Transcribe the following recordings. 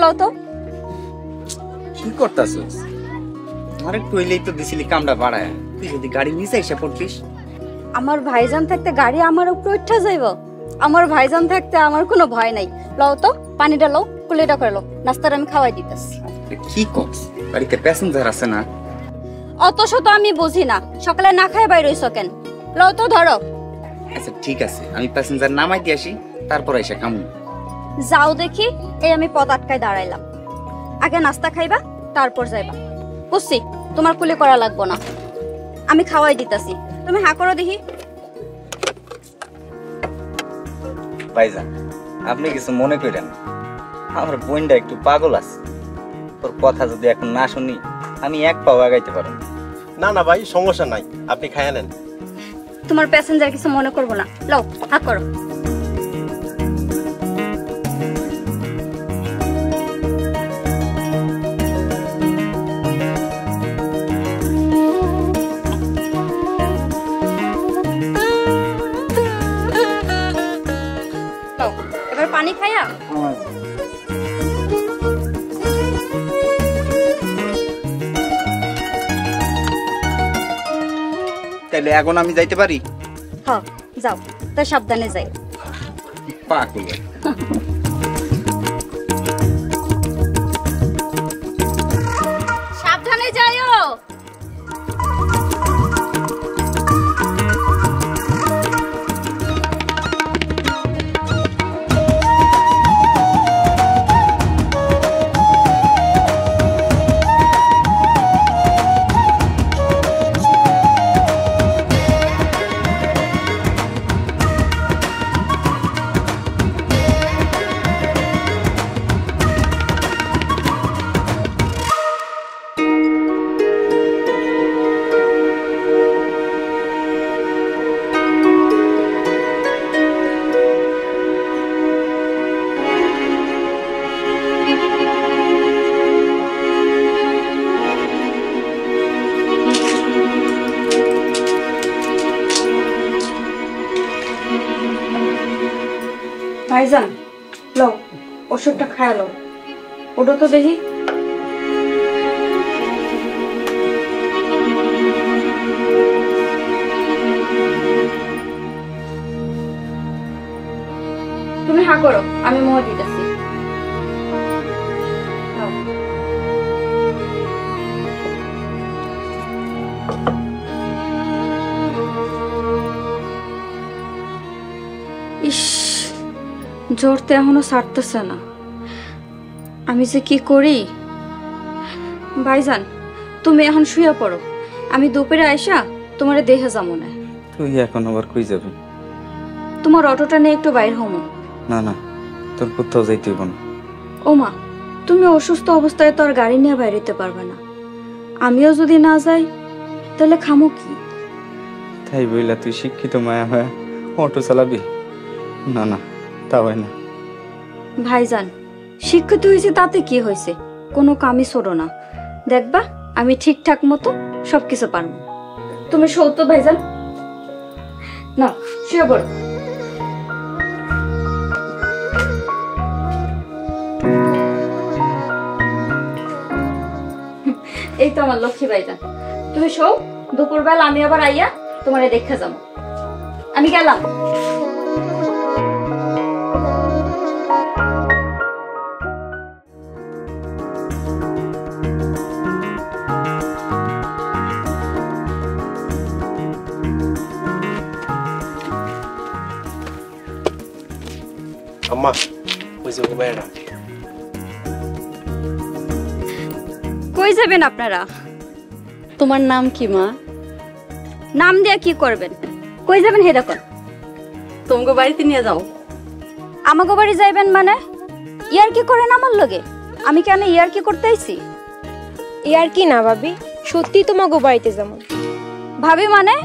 লও তো। কি করতাছিস? আরেকটু হইলেই তো দিছিলি কামটা বাড়ায়, তুই যদি গাড়ি নিচে এসে পড়তিস। আমার ভাইজান থাকতে গাড়ি আমার উপর উঠা যাইব? আমার ভাইজান থাকতে আমার কোনো ভয় নাই। লও তো, পানিটা লও, কুলিটা করে লও, নাস্তার আমি খাওয়াই দিতেছি। কি করছ? গাড়িতে প্যাসেঞ্জার আছে না? অত শত আমি বুঝি না, সকালে না খাই বাইরে হইছ কেন? লও তো, ধরো। আচ্ছা ঠিক আছে, আমি প্যাসেঞ্জার নামাই দিয়ে আসি, তারপর এসে কামু। যাও দেখি। এই আমি পথ আটকায় দাঁড়াইলাম। আগে নাস্তা খাইবা, তারপর যাইবা। বুঝছি, তোমার কুলি করা লাগবো না, আমি খাওয়াই দিতেছি। তুমি হা করো দেখি। ভাইজান, আপনি কিছু মনে করেন না, আমার বোনটা একটু পাগল আছে। তোর কথা যদি এখন না শুনি, আমি এক পাও আগাইতে পারব না। না ভাই, সমস্যা নাই, আপনি খাইয়া নেন। তোমার প্যাসেঞ্জার কিছু মনে করবো না। লও, হা করো। এবার পানি খাইয়া তাইলে এখন আমি যাইতে পারি? হ্যাঁ, যাও, তো সাবধানে যাই। পাগল সাবধানে যাইও। ভাইজান, লও, ওষুধটা খায়া লও। ওটা তো দেখি। তুমি হা করো, আমি মোয়া দিতেছি। ইস, জ্বরতে এখনো ছাড়তেছে না। আমি যে কি করি। ভাইজান, তুমি এখন শুয়ে পড়ো, আমি দুপুরে আইসা তোমারে দেখে যাবো না। তুই এখন আবার কই যাবি? তোমার অটোটা নিয়ে একটু বাইর হমো। না না, তোর কোথাও যাইতে হইব না। ও মা, তুমি অসুস্থ অবস্থায় তো আর গাড়ি নিয়ে বাইরেতে পারবে না। আমিও যদি না যাই তাহলে খামো কি? তাই বইলা তুই শিক্ষিত মায়া হয়ে অটো চালাবি? না না, তা হয় না। ভাইজান, শিক্ষিত হয়েছে তাতে কি হয়েছে? কোনো কামই ছোট না। দেখবা আমি ঠিকঠাক মতো সবকিছু পারবো। তুমি সত্য ভাইজান, না শুয়ে পড়ো। এই তো আমার লক্ষ্মী ভাইজান, তুমি শো। দুপুরবেলা আমি আবার আইয়া তোমারে দেখে যাবো। আমি গেলাম। আম্মা, ওই যে বাইরে। কই যাবেন আপনারা? তোমার নাম কি মা? নাম দিয়া কি করবেন? কই যাবেন হে দেখুন। তোমাকে বাড়িতে নিয়ে যাও। আমাকে বাড়ি যাইবেন মানে? ইয়ার কি করেন আমার লগে? আমি কেন ইয়ার কি করতে আইছি? ইয়ার কি না ভাবি, সত্যি তোমাকে বাড়িতে যাবো। ভাবি মানে?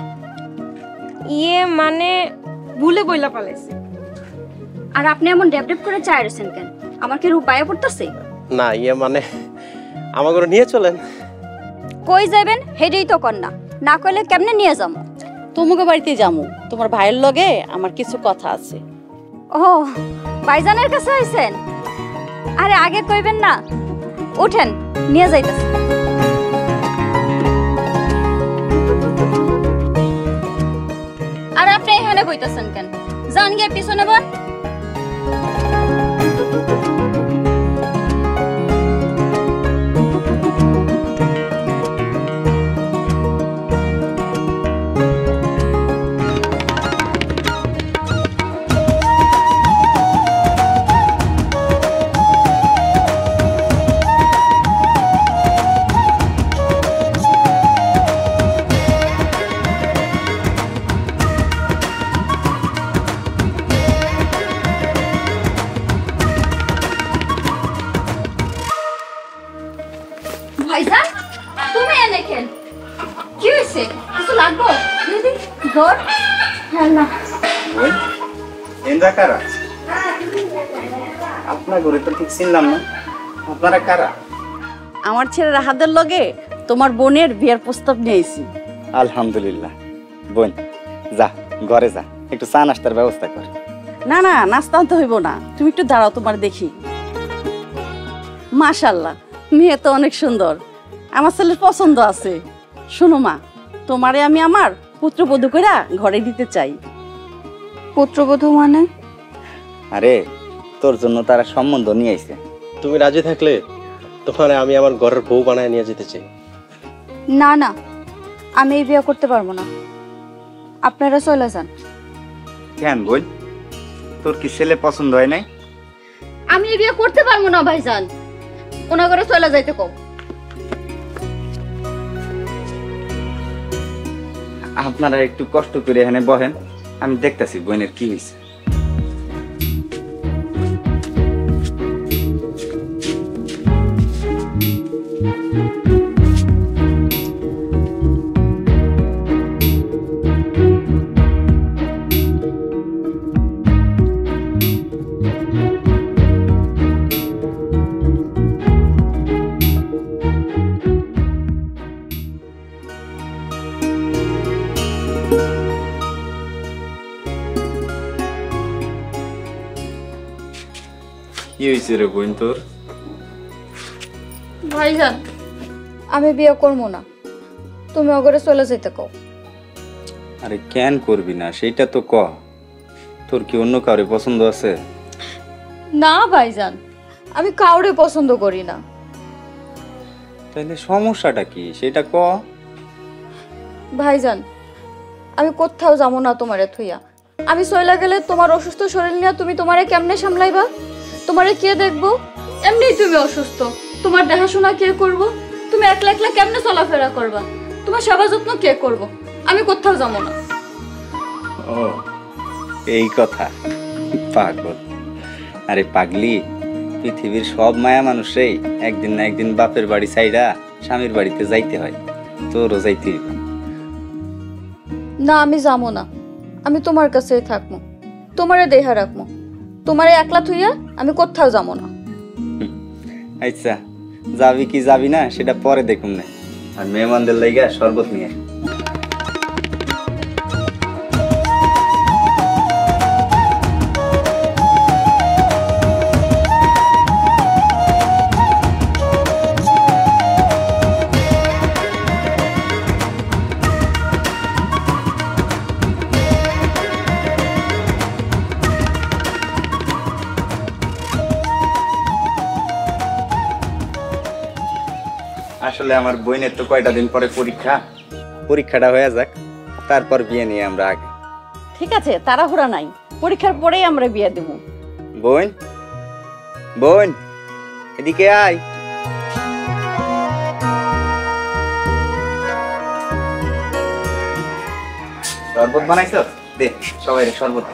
ইয়ে মানে ভুলে বইলা পালাইছে। আর আপনি এমন ডেপ ডেপ করে চায় রয়েছেন কেন? আমার কি রূপ পায়ে পড়তেছে? না, ইয়ে মানে আমাকে নিয়ে চলেন। কই যাবেন হেডেই তো কর না, না কইলে কেমনে নিয়ে যাবো? তোমাকে বাড়িতে যাবো, তোমার ভাইয়ের লগে আমার কিছু কথা আছে। ও, ভাইজানের কাছে আইছেন? আরে আগে কইবেন না, উঠেন নিয়ে যাইতেছে। আর আপনি এখানে বইতেছেন কেন? যান গিয়ে পিছনে বল। ভাইজান তুমি এনে কেন? কি হয়েছে? কিছু লাগবো? দিদি ঘর হ্যাঁ না ওই এনরা কারা? আপনার ঘরে তো ঠিক চিনলাম না, আপনারা কারা? আমার ছেলে রাহাদের লগে তোমার বোনের বিয়ের প্রস্তাব নিয়েছি। আলহামদুলিল্লাহ। বোন যা ঘরে যা, একটু চা নাস্তার ব্যবস্থা কর। না না, নাস্তা আনতে হইব না, তুমি একটু দাঁড়াও, তোমার দেখি। মাশাআল্লাহ, মেয়ে তো অনেক সুন্দর, আমার ছেলের পছন্দ আছে। শোনো মা, তোমারে আমি আমার পুত্রবধূ কইরা ঘরে দিতে চাই। পুত্রবধূ মানে? আরে তোর জন্য তারা সম্বন্ধ নিয়ে আইছে। তুমি রাজি থাকলে তোমার আমি আমার ঘরের বউ বানায় নিয়ে যেতে চাই। না না, আমি এই বিয়ে করতে পারবো না, আপনারা চলে যান। কেন বোন, তোর কি ছেলে পছন্দ হয় নাই? আমি এই বিয়ে করতে পারবো না ভাইজান, ওনা করে চলে যাইতে কম। আপনারা একটু কষ্ট করে এখানে বহেন, আমি দেখতাছি বোনের কি হয়েছে। কি হয়েছে রে বোন তোর? ভাইজান আমি বিয়ে করবো না, তুমি ওগরে চলে যেতে কও। আরে কেন করবি না সেটা তো ক। তোর কি অন্য কাউরে পছন্দ আছে? না ভাইজান, আমি কাউরে পছন্দ করি না। তাহলে সমস্যাটা কি সেটা ক। ভাইজান আমি কোথাও যাবো না তোমারে থুইয়া। আমি চলে গেলে তোমার অসুস্থ শরীর নিয়ে তুমি তোমারে কেমনে সামলাইবা? তোমারে কে দেখবো? এমনি তুমি অসুস্থ, তোমার দেখাশোনা কে করব? তুমি একলা একলা কেমনে চলাফেরা করবা? তোমার সেবা যত্ন কে করব? আমি কোথাও যাবো না। ও এই কথা, পাগল। আরে পাগলি, পৃথিবীর সব মায়া মানুষই একদিন না একদিন বাপের বাড়ি ছাইড়া স্বামীর বাড়িতে যাইতে হয়, তোরও যাইতে হইবে। না আমি যাবো না, আমি তোমার কাছেই থাকবো, তোমারে দেহা রাখবো। তোমারে একলা থুইয়া আমি কোথাও যাবো না। আচ্ছা যাবি কি যাবি না সেটা পরে দেখুন না। আর মেহমানদের লাইগা শরবত নিয়ে আসলে আমার বোনের তো কয়টা দিন পরে পরীক্ষাটা হয়ে যাক, তারপর বিয়ে নিয়ে আমরা আগে। ঠিক আছে, তাড়াহুড়া নাই, পরীক্ষার পরেই আমরা বিয়ে দেব। বোন বোন এদিকে আয়। শরবত বানাইছ? দে সবাই শরবত।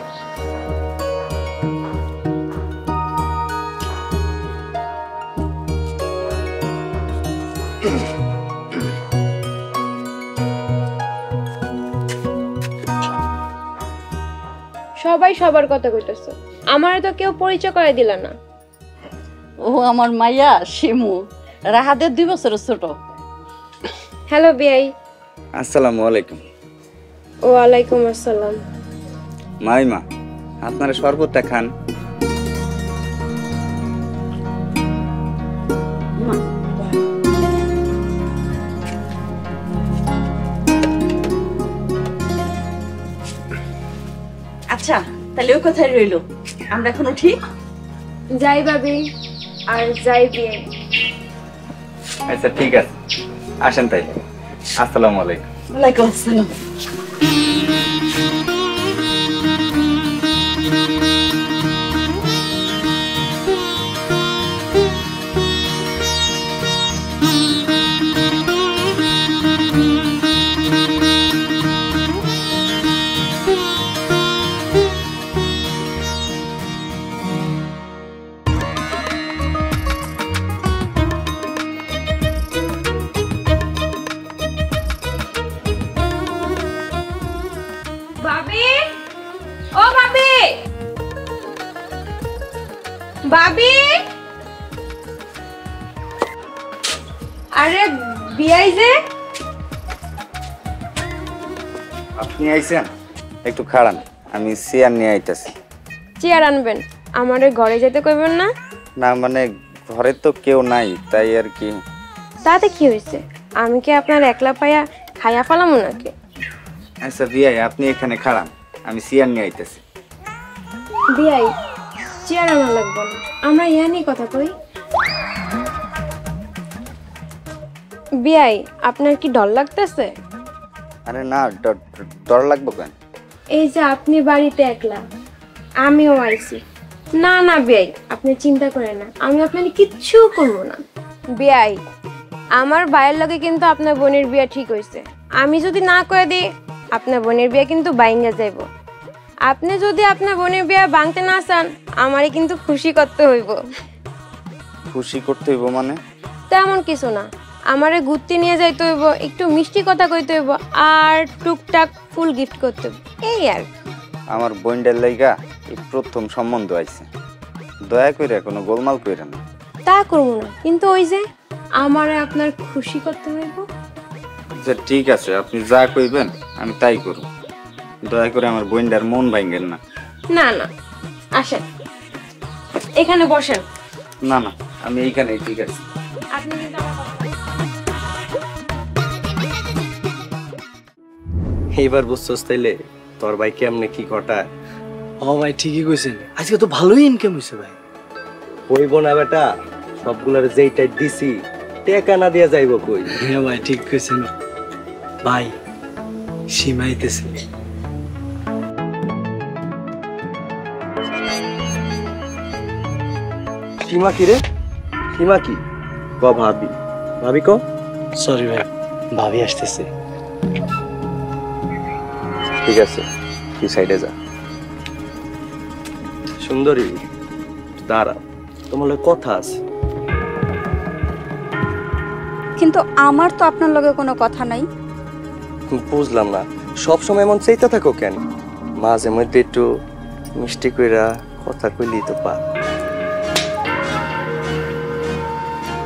সবাই সবার কথা কইতেছে, আমারে তো কেউ পরিচয় করে দিল না। ও আমার মাইয়া শিমু, রাহাদের 2 বছরের ছোট। হ্যালো বিআই। আসসালামু আলাইকুম। ওয়ালাইকুম আসসালাম। মাইমা আপনারা শরবতটা খান। তাহলে ওই কথাই রইলো, আমরা এখন উঠি। যাই ভাবি, আর যাই বিয়ে। আচ্ছা ঠিক আছে, আসেন তাইলে। আসসালামু আলাইকুম। ওয়ালাইকুম আসসালাম। ভাবি, ও ভাবি, ভাবি, আরে বিয়াই যে। আপনি আইছেন? একটু খাড়ান, আমি চেয়ার নিয়ে আইতাছি। চেয়ার আনবেন? আমারে ঘরে যেতে কইবেন না? না মানে ঘরে তো কেউ নাই, তাই আর কি। তাতে কি হয়েছে? আমি কি আপনার একলা পায়া খাইয়া ফেলাম নাকি? আচ্ছা বিয়াই, আপনি এখানে খাড়ান, আমি চেয়ার নিয়ে আইতাছি। বিয়াই, চেয়ার আনা লাগবে না, আমরা ইয়া নিয়ে কথা কই। বিয়াই, আপনার কি ডর লাগতেছে? আরে না, ডর লাগবে কেন? এই যে আপনি বাড়িতে একলা, আমিও আইছি। না না বিয়াই, আপনি চিন্তা করেন না, আমি আপনার কিচ্ছু করবো না। বিয়াই, আমার ভাইয়ের লগে কিন্তু আপনার বোনের বিয়া ঠিক হইছে। আমি যদি না করে দিই, আপনার বোনের বিয়া কিন্তু বাইঙ্গা যাইব। আপনি যদি আপনার বোনের বিয়া ভাঙতে না চান, আমারে কিন্তু খুশি করতে হইব। খুশি করতে হইব মানে? তেমন কিছু না, আমারে ঘুরতে নিয়ে যাইতে হইব, একটু মিষ্টি কথা কইতে হইব, আর টুকটাক ফুল গিফট করতে হইব, এই আর। আমার বোনটার লাইগা এই প্রথম সম্বন্ধ আইছে, দয়া করে কোনো গোলমাল কইরা না। তা করবো না, কিন্তু ওই যে আমারে আপনার খুশি করতে হইব। আচ্ছা ঠিক আছে, আপনি যা কইবেন আমি তাই করব, দয়া করে আমার বোনটার মন ভাঙেন না। না না, আসেন এখানে বসেন। না না, আমি এইখানেই ঠিক আছে। আপনি কিন্তু আমার কথা- এইবার বুঝছস তাইলে তোর ভাই কেমনে কি ঘটায়। ও ভাই ঠিকই কইছেন, আজকে তো ভালোই ইনকাম হইছে ভাই। হইব না বেটা, সবগুলার যেইটাই দিছি টেকা না দিয়া যাইব কই। হ্যাঁ ভাই ঠিক কইছেন। ভাই সীমাইতেছে। সীমা কি রে? সীমা কি? ক ভাবি, ভাবি ক। সরি ভাই, ভাবি আসতেছে। ঠিক আছে, তুই সাইডে যা। সুন্দরী দাঁড়া, তোমার লগে কথা আছে। কিন্তু আমার তো আপনার লগে কোনো কথা নাই। বুঝলাম না, সব সময় এমন চাইতে থাকো কেন? মাঝে মধ্যে একটু মিষ্টি কইরা কথা কইলি তো পা।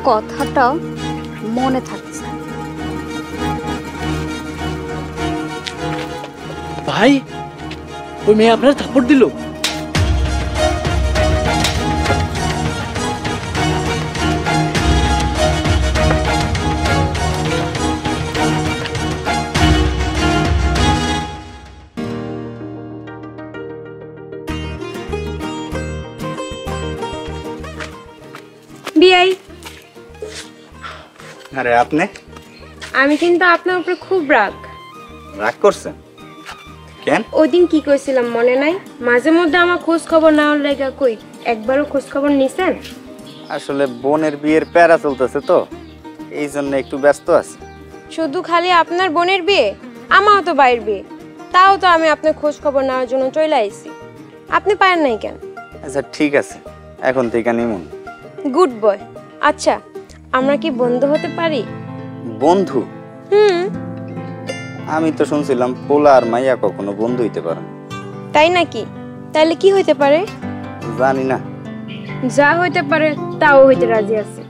কথাটা মনে থাকছে। ভাই ওই মেয়ে আপনার থাপ্পড় দিল? বিয়াই, আরে আপনি? আমি কিন্তু আপনার উপরে খুব রাগ। রাগ করছেন কেন? ওই দিন কি কইছিলাম মনে নাই? মাঝে মধ্যে আমার খোঁজ খবর নেওয়ার লাগা কই, একবারও খোঁজ খবর নিছেন? আসলে বোনের বিয়ের প্যারা চলতেছে তো, এই জন্য একটু ব্যস্ত আছি। শুধু খালি আপনার বোনের বিয়ে? আমারও তো বাইরের বিয়ে, তাও তো আমি আপনার খোঁজ খবর নেওয়ার জন্য চলে আইছি। আপনি পারেন নাই কেন? আচ্ছা ঠিক আছে, এখন থেকে নিমুন। Good boy. আচ্ছা, আমরা কি বন্ধু হতে পারি? বন্ধু? হুম। আমি তো শুনছিলাম পোলা আর মাইয়া কখনো বন্ধু হইতে পারে না। তাই নাকি? তাহলে কি হইতে পারে? জানি না। যা হইতে পারে তাও হইতে রাজি আছে।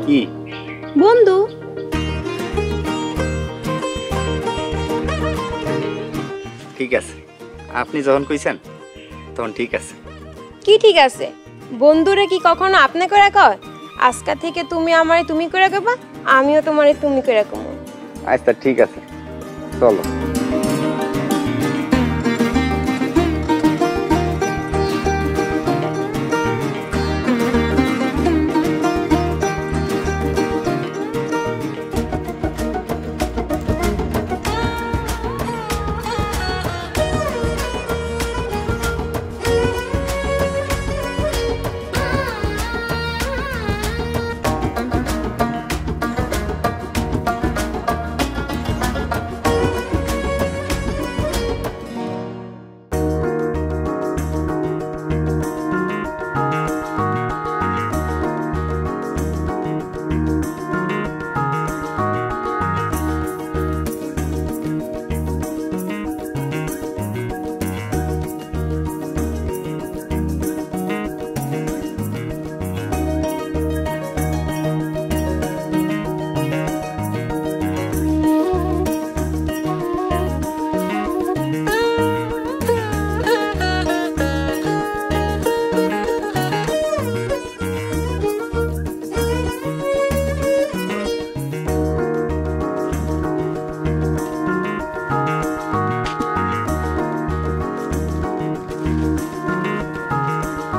কি? বন্ধু। ঠিক আছে, আপনি যখন কইছেন তখন ঠিক আছে। কি ঠিক আছে? বন্ধুরে কি কখনো আপনি করে কয়? আজকা থেকে তুমি আমারে তুমি করে কইবা, আমিও তোমারে তুমি করে কমু। আচ্ছা ঠিক আছে, চলো।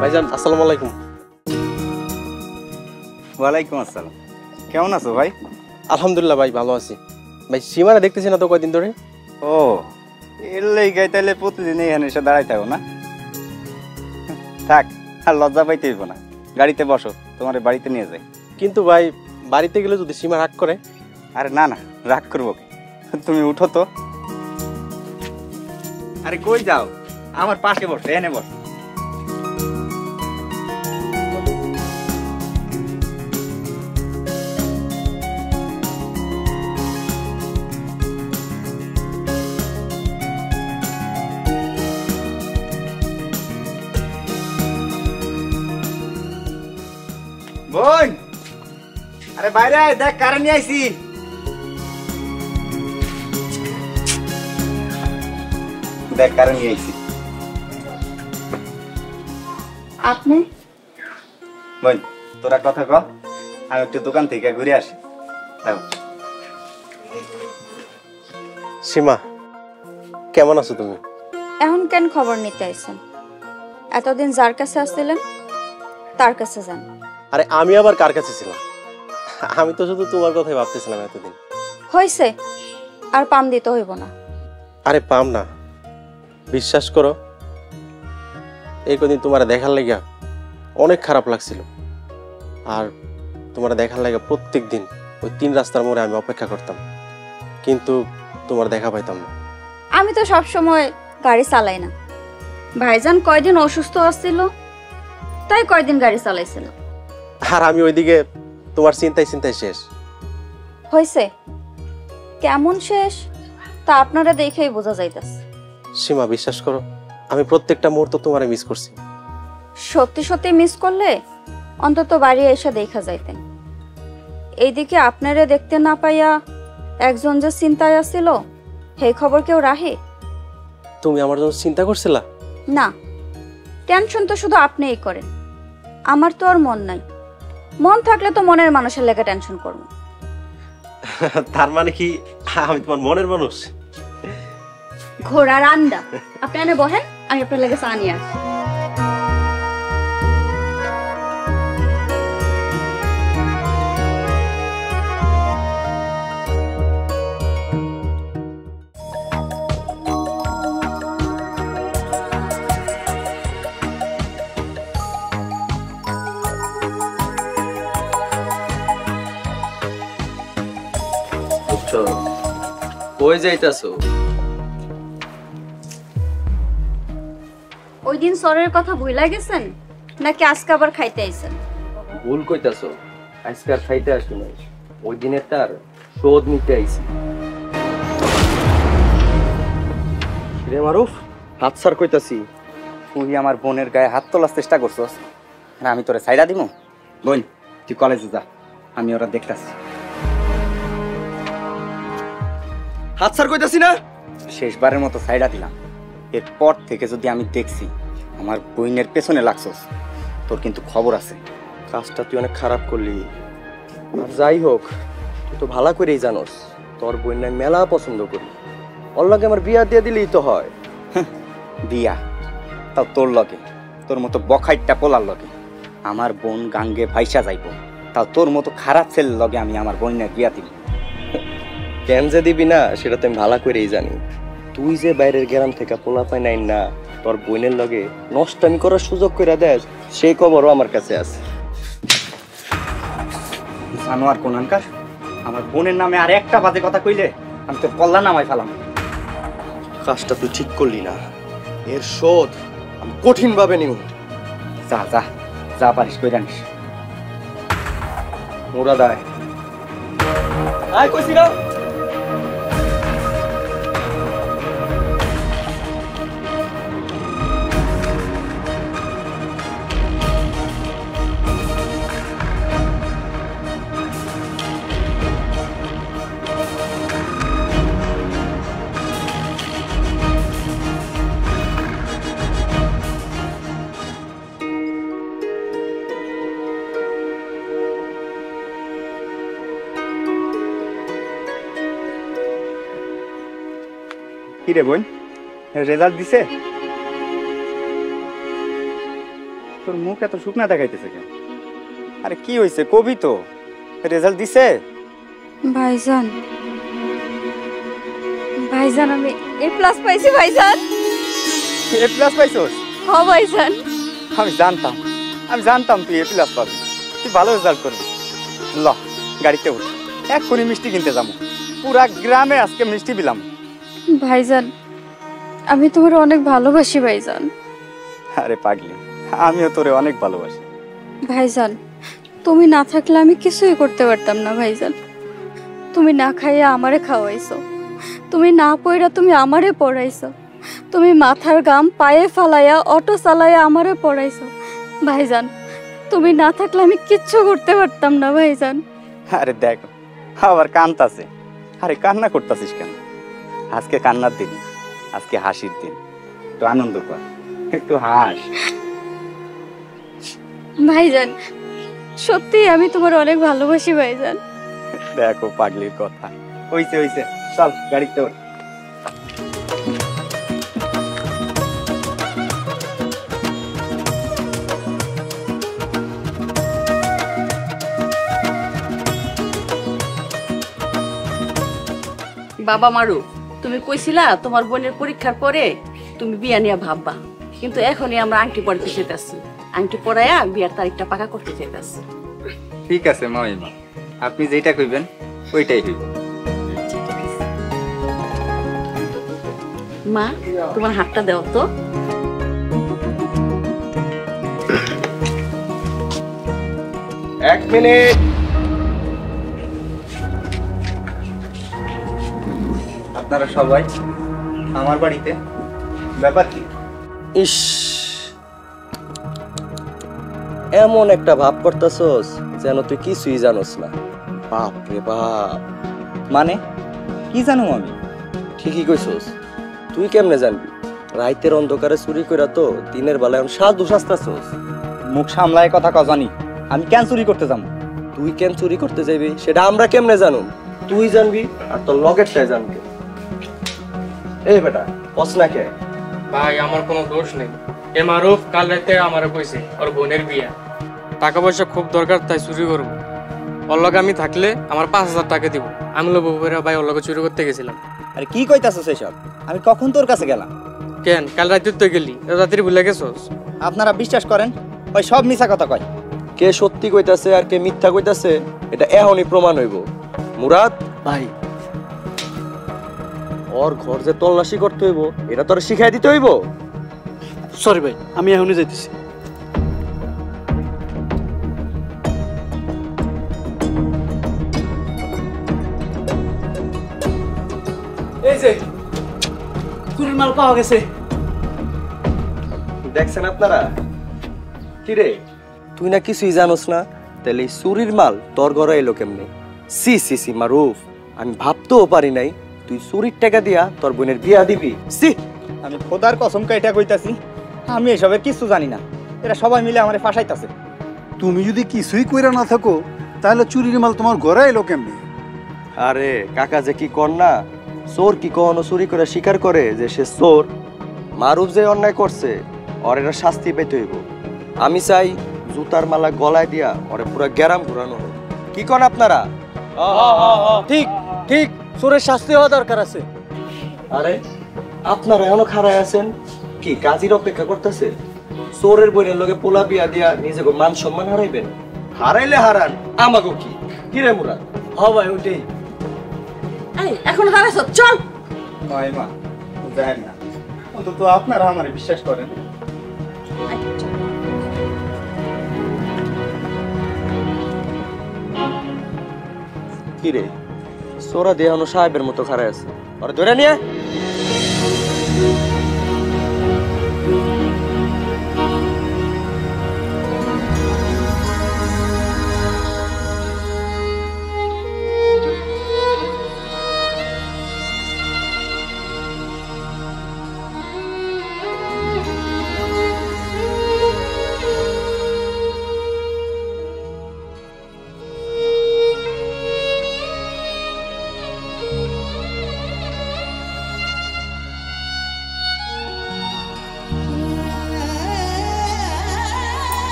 ভাইজান আসসালামু আলাইকুম। ওয়ালাইকুম আসসালাম। কেমন আছো ভাই? আলহামদুলিল্লাহ ভাই, ভালো আছি। ভাই সীমানা দেখতেছি না তো কয়দিন ধরে। ও এর লেগে তাইলে প্রতিদিন এখানে এসে দাঁড়াই থাকো না? থাক, আর লজ্জা পাইতে হইব না, গাড়িতে বসো, তোমার বাড়িতে নিয়ে যাই। কিন্তু ভাই বাড়িতে গেলে যদি সীমা রাগ করে? আরে না না, রাগ করবো কি? তুমি উঠো তো। আরে কই যাও? আমার পাশে বসো, এনে বসো। বোন, আরে বাইরে আয়, দেখ কারে নিয়ে আইছি। দেখ কারে নিয়ে আইছি। আপনি? বোন তোরা কথা কও, আমি একটু দোকান থেকে ঘুরে আসি। সীমা কেমন আছো তুমি? এখন কেন খবর নিতে আইছেন? এতদিন যার কাছে আসছিলেন তার কাছে যান। আরে আমি আবার কার কাছে ছিলাম? আমি তো শুধু তোমার কথাই ভাবতেছিলাম এতদিন। হইছে, আর পাম দিতে হইব না। আরে পাম না, বিশ্বাস করো এই কদিন তোমার দেখার লাগা অনেক খারাপ লাগছিল। আর তোমার দেখার লাগা প্রত্যেক দিন ওই 3 রাস্তার মোড়ে আমি অপেক্ষা করতাম, কিন্তু তোমার দেখা পাইতাম না। আমি তো সব সময় গাড়ি চালাই না। ভাইজান কয়দিন অসুস্থ আসছিল, তাই কয়দিন গাড়ি চালাইছিল। আর আমি ওইদিকে তোমার চিন্তায় শেষ। হইছে, কেমন শেষ তা আপনারা দেখেই বোঝা যাইতাছে। সীমা বিশ্বাস করো, আমি প্রত্যেকটা মুহূর্ত তোমারে মিস করছি। সত্যি সত্যি মিস করলে অন্তত বাড়ি এসে দেখা যাইতেন। এইদিকে আপনারে দেখতে না পাইয়া একজন যে চিন্তায় আসছিল, সেই খবর কেউ রাহে? তুমি আমার জন্য চিন্তা করছিলা? না, টেনশন তো শুধু আপনিই করেন। আমার তো আর মন নাই। মন থাকলে তো মনের মানুষের লেগে টেনশন করবো। তার মানে কি আমি তোমার মনের মানুষ? ঘোড়ার আন্ডা। আপনি এনে বহেন, আমি আপনার লেগে চা নিয়ে আসি। কই যাইতাছো? ওই দিন সরের কথা ভুলা গেছেন নাকি আজকে আবার খাইতে আইছেন? ভুল কইতাছো, আজকে আর খাইতে আসি নাই, ওই দিনের তার শোধ নিতে আইছি। রে মারুফ, হাত সার কইতাছি। তুই আমার বোনের গায়ে হাত তোলার চেষ্টা করছস, আর আমি তোরে সাইডা দিমু? বোন তুই কলেজে যা, আমি ওরা দেখতাছি। হাত সার কইতাছি না? শেষবারের মতো সাইডা দিলাম। এরপর থেকে যদি আমি দেখছি আমার বোনের পেছনে লাগছস, তোর কিন্তু খবর আছে। কাজটা তুই অনেক খারাপ করলি। আর যাই হোক, তুই তো ভালো করেই জানোস তোর বোন নাই মেলা পছন্দ করি। ওর লগে আমার বিয়া দিয়ে দিলেই তো হয়। বিয়া? তাও তোর লগে, তোর মতো বখাইটটা পোলার লগে? আমার বোন গাঙ্গে ভাইসা যাইব, তাও তোর মতো খারাপ ছেলের লগে আমি আমার বোনের বিয়া দিব? কেন যে দিবি না সেটা তো আমি ভালো করেই জানি। তুই যে বাইরের গ্রাম থেকে পোলা পাই নাই না, তোর বোনের লগে নষ্টামি করার সুযোগ করে দেস, সেই খবরও আমার কাছে আছে। জানোয়ার কোনানকার, আমার বোনের নামে আর একটা বাজে কথা কইলে আমি তোর কল্যাণ নামাই ফেলাম। কাজটা তুই ঠিক করলি না, এর শোধ আমি কঠিন ভাবে নিব। যা যা যা পারিস কইরা নিস। মোরা দায় আয় কইছি না। কি রে বোন, রেজাল্ট দিছে? তোর মুখ এত শুকনা দেখাইতেছে কেন? আরে কি হয়েছে কবি তো, রেজাল্ট দিছে? ভাইজান, ভাইজান আমি A+ পাইছি ভাইজান। A+ পাইছস? হ ভাইজান। আমি জানতাম তুই A+ পাবি, তুই ভালো রেজাল্ট করবি। ল গাড়িতে উঠ, এক্ষুনি মিষ্টি কিনতে যাবো। পুরা গ্রামে আজকে মিষ্টি দিলাম। ভাইজান আমি তোমার অনেক ভালোবাসি ভাইজান। আরে পাগলি, আমিও তোরে অনেক ভালোবাসি। ভাইজান তুমি না থাকলে আমি কিছুই করতে পারতাম না ভাইজান। তুমি না খাইয়া আমারে খাওয়াইছো, তুমি না পড়া তুমি আমারে পড়াইছো, তুমি মাথার গাম পায়ে ফালাইয়া অটো চালাইয়া আমারে পড়াইছো। ভাইজান তুমি না থাকলে আমি কিচ্ছু করতে পারতাম না ভাইজান। আরে দেখ আবার কান্তাছে। আরে কান্না করতেছিস কেন? আজকে কান্নার দিন, আজকে হাসির দিন। একটু আনন্দ কর, একটু হাস। ভাইজান সত্যি আমি তোমার অনেক ভালোবাসি ভাইজান। দেখো পাগলির কথা। হইছে চল গাড়িতে ওঠ। বাবা মারু, তুমি কইছিলা তোমার বোনের পরীক্ষার পরে তুমি বিয়া নিয়ে ভাববা, কিন্তু এখনই আমরা আংটি পড়তে চাইতেছি। আংটি পরাইয়া বিয়ার তারিখটা পাকা করতে চাইতেছি। ঠিক আছে মামিমা, আপনি যেটা কইবেন ওইটাই হইব। মা তোমার হাতটা দাও তো। এক মিনিট। আপনারা সবাই আমার বাড়িতে, ব্যাপার কি? ইস, এমন একটা ভাব করতেছস যেন তুই কিছুই জানোস না। বাপ রে বাপ। মানে কি জানো আমি? ঠিকই কইছস, তুই কেমনে জানবি? রাইতের অন্ধকারে চুরি কইরা তো দিনের বেলায় সাধু সাজতাছস। মুখ সামলায় কথা জানি, আমি কেন চুরি করতে যাবো? তুই কেন চুরি করতে যাইবি সেটা আমরা কেমনে জানুম? তুই জানবি আর তোর লগেরটাই জানবি। এই বেটা পছনা কে? ভাই আমার কোনো দোষ নেই। এ মারুফ কাল রাতে আমারে কইছে ওর বোনের বিয়া, টাকা পয়সা খুব দরকার তাই চুরি করবো। ওর লগে আমি থাকলে আমার 5,000 টাকা দিব। আমি লোভ করে ভাই ওর লগে চুরি করতে গেছিলাম। আরে কি কইতাছস এসব? আমি কখন তোর কাছে গেলাম? কেন কাল রাতে তো গেলি, রাত্রি ভুলে গেছস? আপনারা বিশ্বাস করেন ওই সব মিছা কথা কয়। কে সত্যি কইতাছে আর কে মিথ্যা কইতাছে এটা এখনই প্রমাণ হইব। মুরাদ ভাই ওর ঘর যে তল্লাশি করতে হইব এটা তোর শিখাই দিতে হইব। সরি ভাই, আমি এখনই যাইতেছি। এই যে চুরির মাল পাওয়া গেছে। দেখছেন আপনারা? কি রে তুই না কিছুই জানোস না, তাহলে এই চুরির মাল তোর ঘরে এলো কেমনে? সি সি সি মারুফ, আমি ভাবতেও পারি নাই তুই চুরির টাকা দিয়া তোর বোনের বিয়া দিবি। সি, আমি খোদার কসম কাইটা কইতাছি আমি এসবের কিছু জানি না। এরা সবাই মিলে আমারে ফাঁসাইতাছে। তুমি যদি কিছুই কইরা না থাকো তাহলে চুরির মাল তোমার ঘরে এলো কেমনি? আরে কাকা যে কি কর না, চোর কি কখনো চুরি করে স্বীকার করে যে সে চোর? মারুফ যে অন্যায় করছে ওর এটা শাস্তি পেতে হইব। আমি চাই জুতার মালা গলায় দিয়া ওরে পুরো গ্যারাম ঘুরানো হোক। কি কন আপনারা? ঠিক ঠিক, চোরের শাস্তি হওয়া দরকার আছে। আরে আপনারা এখনো খাড়ায় আছেন কি? কাজীর অপেক্ষা করতেছে? চোরের বোনের লগে পোলা বিয়া দিয়া নিজেকে মান সম্মান হারাইবেন? হারাইলে হারান, আমাকে কি? কি রে মুরাদ? হ ভাই ওইটাই। এই এখনো দাঁড়াইছ, চল। মাইমা জানেন না, অন্তত আপনারা আমারে বিশ্বাস করেন। কি রে চোরা দেহানো সাহেবের মতো খাড়ায় আছে, ওরে ধরে নিয়ে।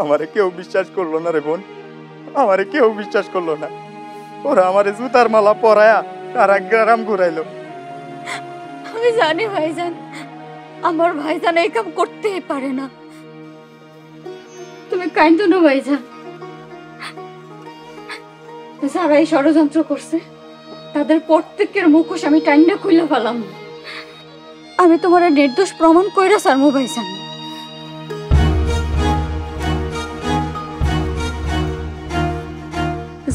আমারে কেউ বিশ্বাস করলো না রে বোন, আমারে কেউ বিশ্বাস করলো না। ওরা আমারে জুতার মালা পরায়া সারা গ্রাম ঘুরাইলো। আমি জানি ভাইজান, আমার ভাইজান এই কাম করতেই পারে না। তুমি কাইন্দ না ভাইজান, যারা এই ষড়যন্ত্র করছে তাদের প্রত্যেকের মুখোশ আমি টাইন্ডা খুলে ফেলাম। আমি তোমার নির্দোষ প্রমাণ কইরা সারমু ভাইজান।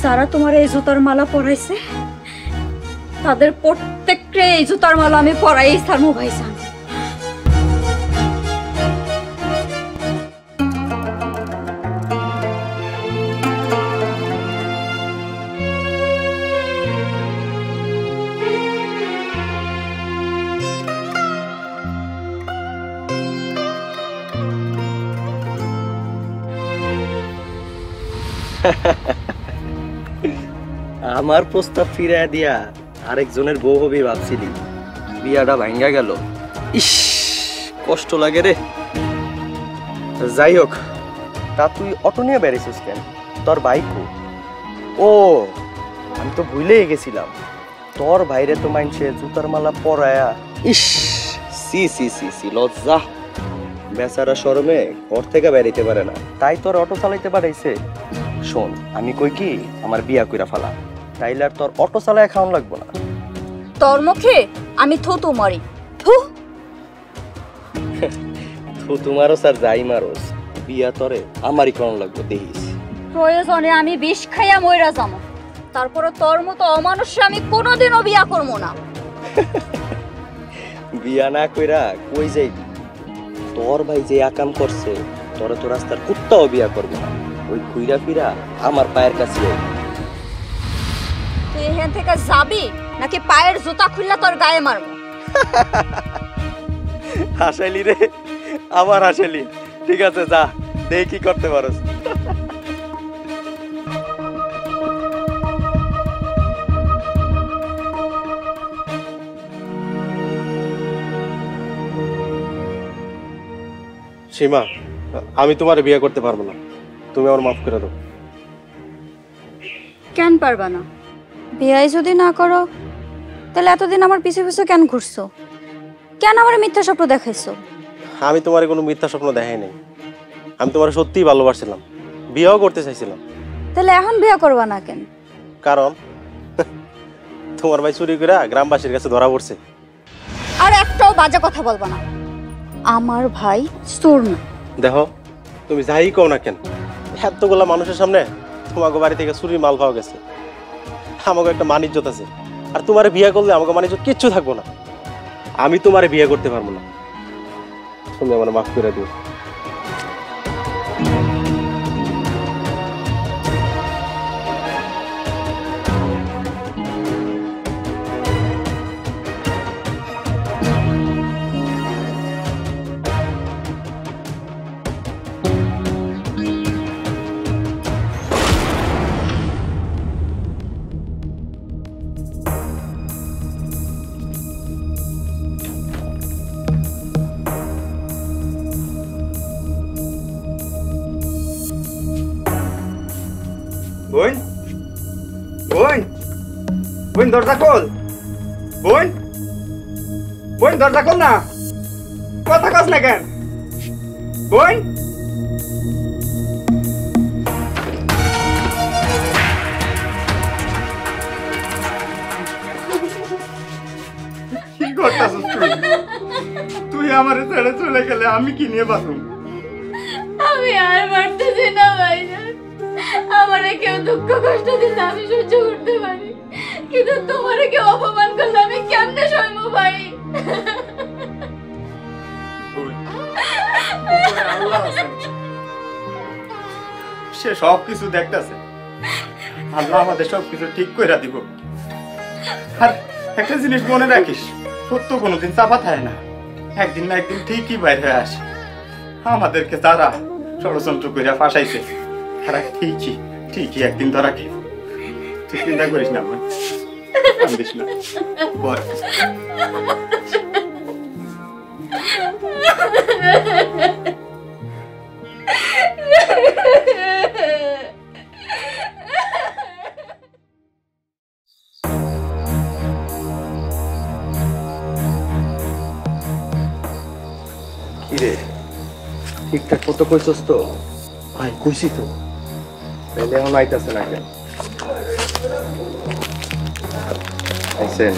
যারা তোমার এই জুতার মালা পরাইছে তাদের প্রত্যেককে এই জুতার মালা আমি পরাই সারমু ভাইজান। আমার প্রস্তাব ফিরাইয়া দিয়া আরেকজনের বউ হবি ভাবছিলি, বিয়াটা ভাঙ্গা গেল। ইস, কষ্ট লাগে রে। যাই হোক, তা তুই অটো নিয়ে বেরিয়েছিস কেন? তোর বাইক? ও, আমি তো ভুলেই গেছিলাম, তোর বাইরে তো মানছে জুতার মালা পরায়া। ইস, সি সি সি সি, লজ্জা। বেচারা শরমে ঘর থেকে বেরিতে পারে না, তাই তোর অটো চালাইতে পারাইছে। শোন, আমি কই কি, আমার বিয়া কইরা ফেলা, তাইলে আর তোর অটো চালায় খাওয়ান লাগবো না। তোর মুখে আমি থুতু মারি। থু তো তোমারও স্যার যাই মারোস, বিয়া তরে আমারই খাওয়ান লাগবো দেখিস। প্রয়োজনে আমি বিষ খাইয়া মইরা যাবো, তারপরে তোর মতো অমানুষ্য আমি কোনোদিনও বিয়া করবো না। বিয়া না কইরা কই যাইবি? তোর ভাই যে আকাম করছে, তোরে তো রাস্তার কুত্তাও বিয়া করবে না। ওই ঘুইরা ফিরা আমার পায়ের কাছে। তুই এখান থেকে যাবি নাকি পায়ের জুতা খুললা তোর গায়ে মারবো? হাসাইলি রে, আমার হাসাইলি। ঠিক আছে, যা, দেখি কি করতে পারস। সীমা, আমি তোমার বিয়ে করতে পারবো না, তুমি আমার মাফ করে দাও। কেন পারবা না? বিয়ে যদি না করো তাহলে এতদিন আমার পিছে পিছে কেন ঘুরছো? কেন আমার মিথ্যা স্বপ্ন দেখাইছো? আমি তোমার কোনো মিথ্যা স্বপ্ন দেখাই নাই, আমি তোমার সত্যিই ভালোবাসছিলাম, বিয়েও করতে চাইছিলাম। তাহলে এখন বিয়ে করবা না কেন? কারণ তোমার ভাই চুরি করে গ্রামবাসীর কাছে ধরা পড়ছে। আর একটাও বাজে কথা বলবা না, আমার ভাই চোর না। দেখো, তুমি যাই কও না কেন, এতগুলা মানুষের সামনে তোমাকে বাড়ি থেকে চুরির মাল পাওয়া গেছে, আমাকে একটা মান ইজ্জত আছে। আর তোমার বিয়ে করলে আমাকে মান ইজ্জত কিচ্ছু থাকবো না। আমি তোমার বিয়ে করতে পারবো না, তুমি আমার মাফ করে দিও। বোন, বোন, বোন দরজা খোল। বোন, বোন দরজা খোল না, কথা কস না কেন? বোন, কি করতাছিস তুই? তুই আমারে ছেড়ে চলে গেলে আমি কি নিয়ে বাঁচুম? আমি আর পারতেছি না ভাইজান, আমারে কেউ দুঃখ কষ্ট দিলে আমি সহ্য করতে পারি, কিন্তু তোমারে কেউ অপমান করলে আমি কেমনে সইবো ভাই? আল্লাহ আছে, সে সব কিছু দেখতেছে। আল্লাহ আমাদের সবকিছু ঠিক করে দিব। আর একটা জিনিস মনে রাখিস, সত্য কোনোদিন চাপা থাকে না, একদিন না একদিন ঠিকই বাইর হয়ে আসে। আমাদেরকে যারা ষড়যন্ত্র করে ফাঁসাইছে তারা ঠিকই একদিন ধরা খেয়ে। তুই চিন্তা করিস না, কান্দিস না, বল। কিরে ঠিকঠাক মতো কইছস তো? ভাই কইছি তো। তাহলে এখন আইতাছে না কেন? আইসেন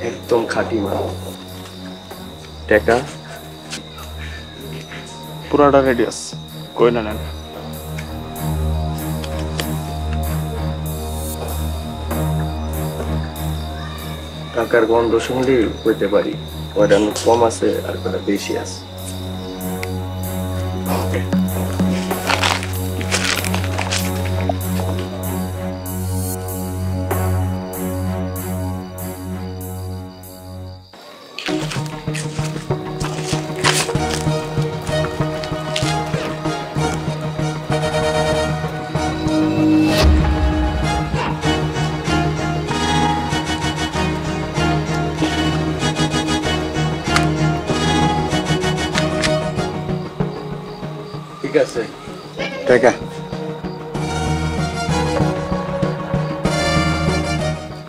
একদম খাঁটি মাল। টাকা পুরাটা রেডি আছে, কই না নেন। টাকার গন্ধ শুনলেই কইতে পারি কয়টা নোট কম আছে আর কয়টা বেশি আছে। ঠিক আছে টাকা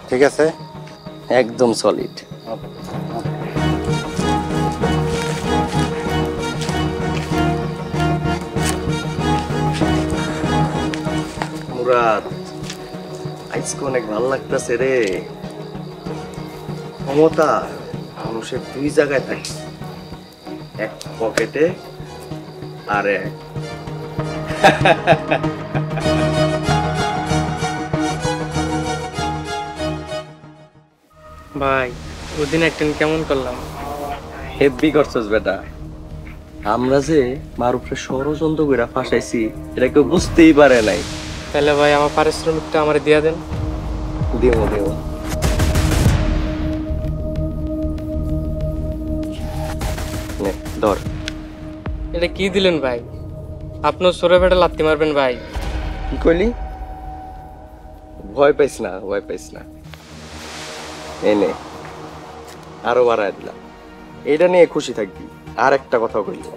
ঠিক আছে, একদম সলিড। মুরাদ আজকে অনেক ভালো লাগতেছে রে। ক্ষমতা মানুষের দুই জায়গায় থাকে, এক পকেটে আর এক ভাই ওদিন একদিন কেমন করলাম? হেভি করছস বেটা। আমরা যে মারুফরে ষড়যন্ত্র করে ফাঁসাইছি এটা কেউ বুঝতেই পারে নাই। তাহলে ভাই আমার পারিশ্রমিকটা আমার দিয়া দেন। দেবো দেবো। নে ধর। এটা কি দিলেন ভাই? আপনার সরে ফেটে লাত্তি মারবেন ভাই। কি কইলি? ভয় পাইস না, ভয় পাইস না। এনে আরো বাড়ায় দিলাম, এটা নিয়ে খুশি থাকবি। আর একটা কথা কইলি,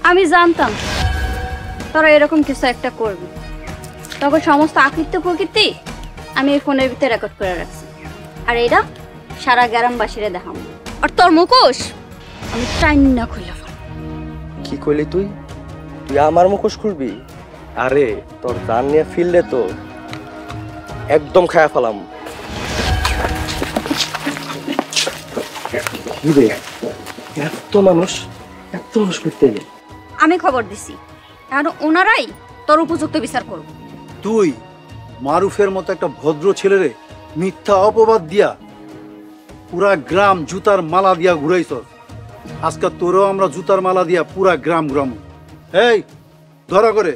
আমি জানতাম তোরা এরকম কিছু একটা করবি। তখন সমস্ত আকৃতি প্রকৃতি আমি এই ফোনের ভিতরে রেকর্ড করে রাখছি, আর এইটা সারা গ্রামবাসীরা দেখাবো। আর তোর মুখোশ আমি টাইম না খুলে ফেলবো। কি কইলি তুই? তুই আমার মুখোশ খুলবি? আরে তোর জান নিয়ে ফিরলে তো একদম খায়া ফেলাম। এত মানুষ করতে গেল। আমি খবর দিছি, এখন ওনারাই তোর উপযুক্ত বিচার করবো। তুই মারুফের মতো একটা ভদ্র ছেলেরে মিথ্যা অপবাদ দিয়া পুরা গ্রাম জুতার মালা দিয়া ঘুরাইছ। আজকে তোরও আমরা জুতার মালা দিয়া পুরা গ্রাম ঘুরাম। এই ধরা করে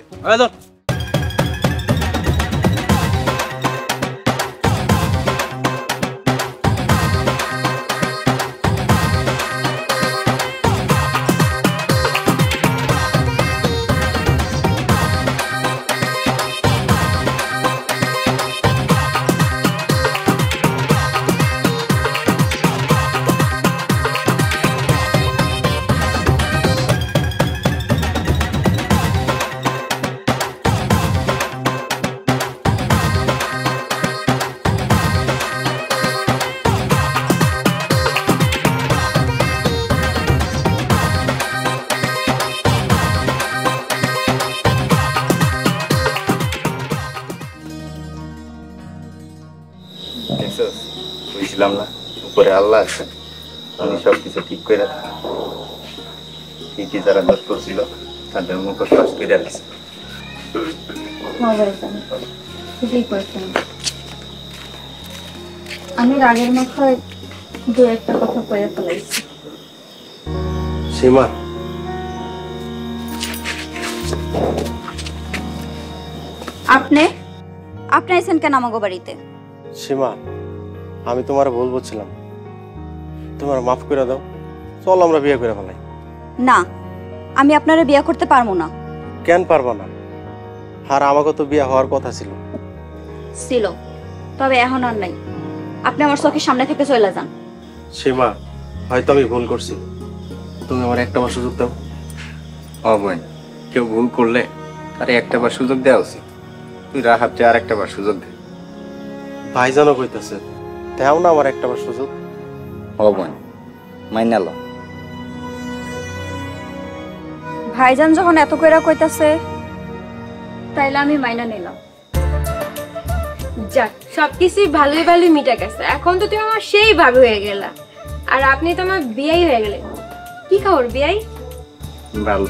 বুঝলাম না, উপরে আল্লাহ আছে, উনি সবকিছু ঠিক করে ঠিকই যারা দোষ করছিল তাদের মুখোশ ফাঁস করে রাখছে। আমি রাগের মাথায় দু একটা কথা কয়ে ফেলাইছি। সীমা, আপনি আইছেন কেন আমাগো বাড়িতে? সীমা, আমি তোমার ভুল বলছিলাম, তোমার মাফ করে দাও, চল আমরা বিয়ে করে ফেলাই। না, আমি আপনারে বিয়ে করতে পারবো না। কেন পারবা না? আর আমাকে তো বিয়ে হওয়ার কথা ছিল। তবে এখন আর নাই। আপনি আমার চোখের সামনে থেকে চলে যান। সীমা, হয়তো আমি ভুল করছি, তুমি আমার একটা বার সুযোগ দাও। ও বোন, কেউ ভুল করলে তারে একটা বার সুযোগ দেওয়া উচিত। তুই রাহাতকে আর একটা বার সুযোগ দে। ভাইজানও কইতাছে, দেও না আমার একটা বার সুযোগ। ও বোন, মাইনা লো। ভাইজান যখন এত কইরা কইতাছে তাইলে আমি মাইনা নিলাম। যাক, সবকিছুই ভালোই ভালোই মিটা গেছে। এখন তো তুমি আমার সেই ভাবে হয়ে গেলা, আর আপনি তো আমার বিয়াই হয়ে গেলেন। কি খবর বিয়াই? ভালো।